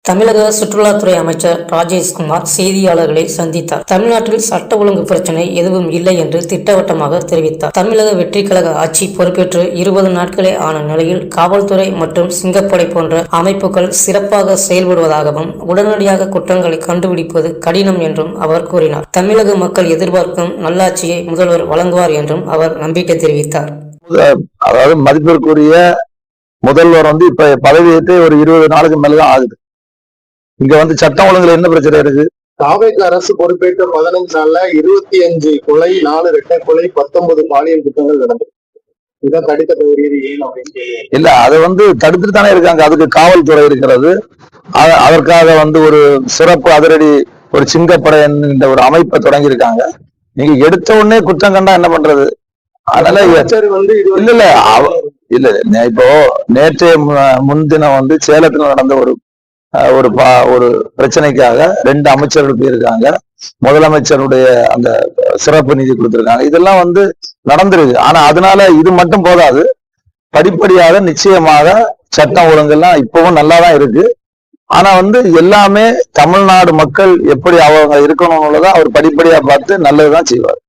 தமிழக சுற்றுலாத்துறை அமைச்சர் ராஜேஷ்குமார் செய்தியாளர்களை சந்தித்தார். தமிழ்நாட்டில் சட்ட ஒழுங்கு பிரச்சினை எதுவும் இல்லை என்று திட்டவட்டமாக தெரிவித்தார். தமிழக வெற்றிக்கழக ஆட்சி பொறுப்பேற்று 20 நாட்களே ஆன நிலையில் காவல்துறை மற்றும் சிங்கப்படை போன்ற அமைப்புகள் சிறப்பாக செயல்படுவதாகவும் உடனடியாக குற்றங்களை கண்டுபிடிப்பது கடினம் என்றும் அவர் கூறினார். தமிழக மக்கள் எதிர்பார்க்கும் நல்லாட்சியை முதல்வர் வழங்குவார் என்றும் அவர் நம்பிக்கை தெரிவித்தார். அதாவது மதிப்பிற்குரிய முதல்வர் இப்ப பதவியேற்று ஒரு 20 நாளுக்கு மேலதான் ஆகுது. இங்க சட்டம் ஒழுங்குல என்ன பிரச்சனை இருக்கு? தாவேக அரசு பொறுப்பேற்ற 15 நாள்ல 25 கொலை, 4 இரட்டை கொலை, 19 பாலியல் குற்றங்கள் நடந்தது. இதான் தடுக்க தவறியது ஏன் அப்படின்னு இல்ல, அதை தடுத்துட்டு தானே இருக்காங்க. அதுக்கு காவல்துறை இருக்கிறது. அதற்காக ஒரு சிறப்பு அதிரடி ஒரு சிங்கப்படை என்கின்ற ஒரு அமைப்பை தொடங்கி இருக்காங்க. நீங்க எடுத்த உடனே குற்றம் கண்டா என்ன பண்றது? அதனால இல்ல இப்போ நேற்றைய முன்தினம் சேலத்துல நடந்த ஒரு பிரச்சனைக்காக 2 அமைச்சர்கள் போயிருக்காங்க. முதலமைச்சருடைய அந்த சிறப்பு நிதி கொடுத்திருக்காங்க. இதெல்லாம் நடந்திருக்கு. ஆனா அதனால இது மட்டும் போதாது. படிப்படியாக நிச்சயமாக சட்டம் ஒழுங்கெல்லாம் இப்பவும் நல்லாதான் இருக்கு. ஆனா எல்லாமே தமிழ்நாடு மக்கள் எப்படி அவங்க இருக்கணும்னுள்ளதான் அவர் படிப்படியா பார்த்து நல்லதுதான் செய்வார்.